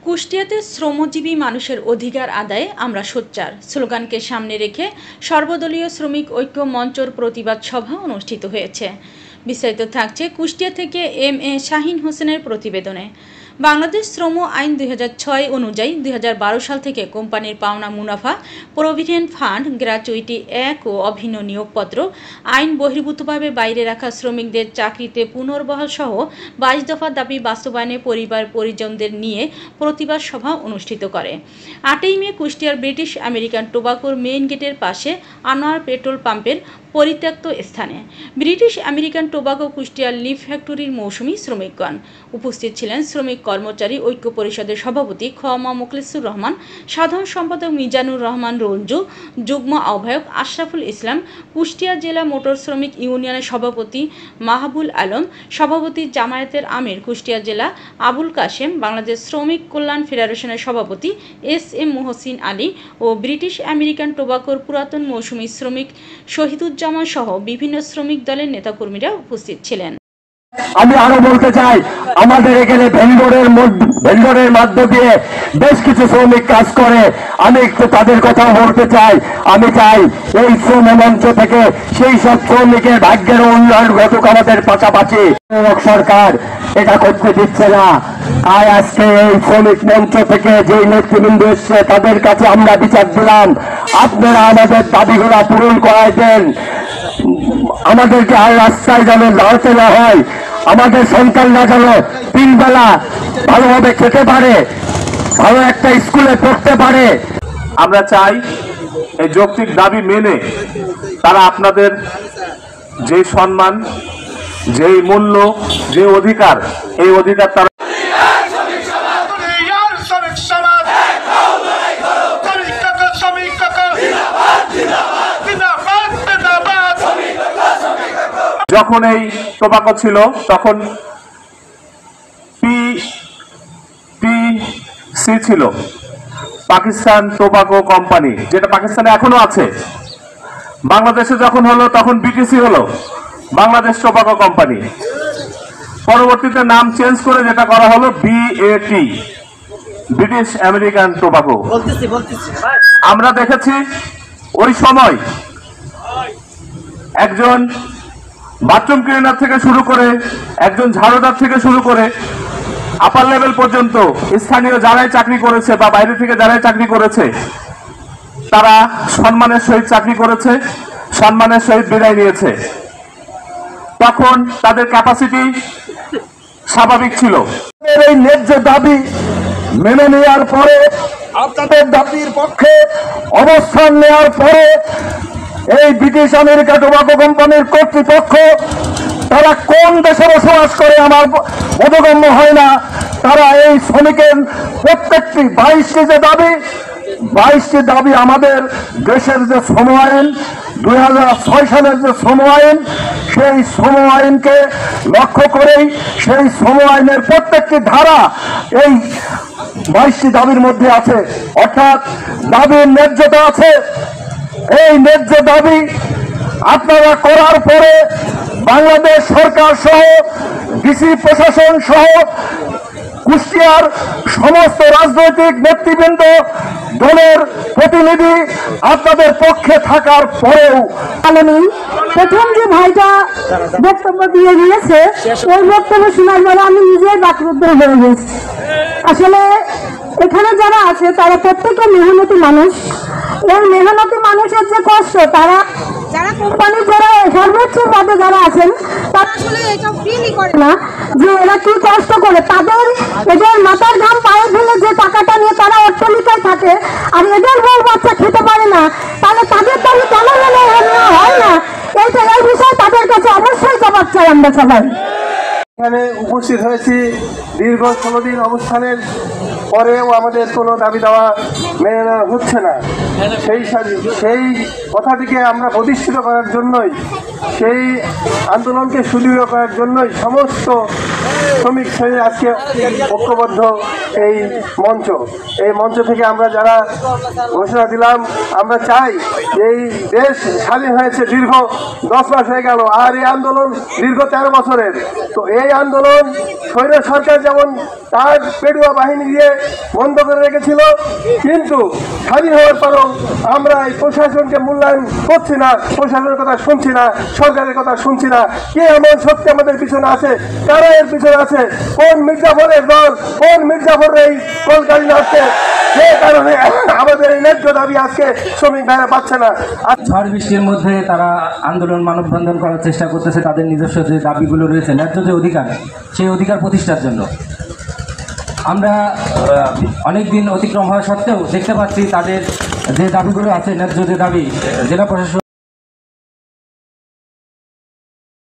কুষ্টিয়াতে শ্রমজীবী মানুষের অধিকার আদায়ে আমরা সোচ্চার স্লোগানকে সামনে রেখে সর্বদলীয় শ্রমিক ঐক্য মঞ্চের প্রতিবাদ সভা অনুষ্ঠিত হয়েছে। বিস্তারিত থাকছে কুষ্টিয়া থেকে এম.এ. শাহীন হোসেনের প্রতিবেদনে। বাংলাদেশ শ্রম আইন 2006 অনুযায়ী 2012 সাল থেকে কোম্পানির পাওনা মুনাফা, প্রভিডেন্ট ফান্ড, গ্র্যাচুইটি 1 ও অভিন্ন নিয়োগপত্র, আইন বহির্ভূতভাবে বাইরে রাখা শ্রমিকদের চাকরিতে পুনর্বহাল সহ 22 দফা দাবি বাস্তবায়নে পরিবার পরিজনদের নিয়ে প্রতিবাদ সভা অনুষ্ঠিত করে। 8ই মে কুষ্টিয়ার ব্রিটিশ আমেরিকান টোবাকোর মেইন গেটের পাশে আনোয়ার পেট্রোল পাম্পের পরিত্যক্ত স্থানে ব্রিটিশ আমেরিকান টোবাকো কুষ্টিয়ার লিভ ফ্যাক্টরির মৌসুমী শ্রমিকগণ উপস্থিত ছিলেন। শ্রমিক কর্মচারী ঐক্য পরিষদের সভাপতি খ.ম. মুখলেসুর রহমান, সাধারণ সম্পাদক মিজানুর রহমান রঞ্জু, যুগ্ম আহ্বায়ক আশরাফুল ইসলাম, কুষ্টিয়া জেলা মোটর শ্রমিক ইউনিয়নের সভাপতি মাহবুল আলম, সভাপতি জামায়াতের আমির কুষ্টিয়া জেলা আবুল কাশেম, বাংলাদেশ শ্রমিক কল্যাণ ফেডারেশনের সভাপতি এস.এম. মুহসিন আলী ও ব্রিটিশ আমেরিকান টোবাকোর পুরাতন মৌসুমী শ্রমিক শহীদুজ্জামান সহ বিভিন্ন শ্রমিক দলের নেতাকর্মীরা উপস্থিত ছিলেন। আমি আরো বলতে চাই, আমাদের এখানে ভেন্ডরের মধ্য দিয়ে বেশ কিছু শ্রমিক কাজ করে। আমি একটু তাদের কথা বলতে চাই। আমি চাই এই শ্রম মঞ্চ থেকে সেই সব শ্রমিকের ভাগ্যের উন্নয়ন ঘটুক আমাদের পাশাপাশি। সরকার এটা করতে দিচ্ছে না। তাই আজকে এই শ্রমিক মঞ্চ থেকে যে নেতৃবৃন্দ এসছে তাদের কাছে আমরা বিচার দিলাম, আপনারা আমাদের দাবিগুলা পূরণ করাই দেন। আমাদেরকে আর রাস্তায় যেন দাঁড়াতে না হয়, আমাদের সন্তানরা যেন 3 বেলা ভালোভাবে খেতে পারে, ভালো একটা স্কুলে পড়তে পারে। আমরা চাই এই যৌক্তিক দাবি মেনে তারা আপনাদের যে সম্মান, যে মূল্য, যে অধিকার, এই অধিকার তারা যখন এই টোবাকো ছিল তখন পিটিসি ছিল, পাকিস্তান টোবাকো কোম্পানি, যেটা পাকিস্তানে এখনো আছে। বাংলাদেশে যখন হলো তখন বিটিসি হলো, বাংলাদেশ টোবাকো কোম্পানি। পরবর্তীতে নাম চেঞ্জ করে যেটা করা হলো বিএটি, ব্রিটিশ আমেরিকান টোবাকো। আমরা দেখেছি ওই সময় একজন বাথরুম ক্লিনার থেকে শুরু করে, একজন ঝাড়ুদার থেকে শুরু করে আপার লেভেল পর্যন্ত স্থানীয় যারাই চাকরি করেছে বা বাইরে থেকে যারাই চাকরি করেছে তারা সম্মানের সহিত চাকরি করেছে, সম্মানের সহিত বিদায় নিয়েছে। তখন তাদের ক্যাপাসিটি স্বাভাবিক ছিল। এই ন্যায্য দাবি মেনে নেওয়ার পরে, আপনাদের দাবির পক্ষে অবস্থান নেওয়ার পরে এই ব্রিটিশ আমেরিকা টোবাকো কোম্পানির কর্তৃপক্ষ তারা কোন দেশে বসবাস করে আমার বোধগম্য হয় না। তারা এই শ্রমিকের প্রত্যেকটি 22টি দাবি আমাদের দেশের যে শ্রম আইন 2006 সালের যে শ্রম আইন, সেই শ্রম আইনকে লক্ষ্য করেই সেই শ্রম আইনের প্রত্যেকটি ধারা এই 22টি দাবির মধ্যে আছে। অর্থাৎ দাবির ন্যায্যতা আছে। এই ন্যায্য দাবি আপনারা করার পরে বাংলাদেশ সরকার সহ ডিসি প্রশাসন সহ কুষ্টিয়ার সমস্ত রাজনৈতিক নেতৃবৃন্দ, দলের প্রতিনিধি আপনাদের পক্ষে থাকার পরেও প্রথম যে ভাইটা বক্তব্য দিয়ে দিয়েছে ওই বক্তব্য শোনার পরে আমি নিজেই বাকরুদ্ধ হয়ে গেছি। আসলে এখানে যারা আছে তারা প্রত্যেকে মেহনতি মানুষ। এই মেহনতি মানুষের যে কষ্ট, যারা কোম্পানি যারা সর্বোচ্চ পদে যারা আছেন তারা আসলে এটা ফিলই করে না যে এরা কি কষ্ট করে। এদের মাথার ঘাম পায়ে ফেলে যে টাকাটা নিয়ে তারা অট্টালিকায় থাকে, আর এদের বউ বাচ্চা খেতে পারে না, তাহলে তাদের দাবি কেন মেনে হয় না? এই বিষয়ে তাদের কাছে অবশ্যই জবাব চাই আমরা সবাই। এখানে উপস্থিত হয়েছি দীর্ঘ 16 দিন অবস্থানের পরেও আমাদের কোনো দাবি দেওয়া মেনে নেওয়া হচ্ছে না। সেই কথাটিকে আমরা প্রতিষ্ঠিত করার জন্যই, সেই আন্দোলনকে সুদৃঢ় করার জন্যই সমস্ত শ্রমিক শ্রেণী আজকে ঐক্যবদ্ধ এই মঞ্চ থেকে আমরা যারা ঘোষণা দিলাম, আমরা চাই এই দেশ স্বাধীন হয়েছে দীর্ঘ 10 মাস হয়ে গেল, আর এই আন্দোলন দীর্ঘ 13 বছরের। তো এই আন্দোলন স্বৈর সরকার যেমন তার পেটুয়া বাহিনী দিয়ে বন্ধ করে রেখেছিল, কিন্তু স্বাধীন হওয়ার পরও আমরা এই প্রশাসনকে মূল্যায়ন করছি না, প্রশাসনের কথা শুনছি না, সরকারের কথা শুনছি না। কে এমন সত্যি আমাদের পিছনে আছে, কারা এর পিছনে আছে, কোন মির্জাফরের দল, কোন মির্জাফরের এই কলকারি আছে, যে কারণে আমাদের এই ন্যায্য দাবি আজকে শ্রমিক ভাইরা পাচ্ছে না। ঝড় বৃষ্টির মধ্যে তারা আন্দোলন মানববন্ধন করার চেষ্টা করতেছে তাদের নিজস্ব যে দাবিগুলো রয়েছে, ন্যায্য যে অধিকার, সেই অধিকার প্রতিষ্ঠার জন্য। আমরা অনেক দিন অতিক্রম হওয়া সত্ত্বেও দেখতে পাচ্ছি তাদের যে দাবিগুলো আছে, ন্যায্য যে দাবি, জেলা প্রশাসন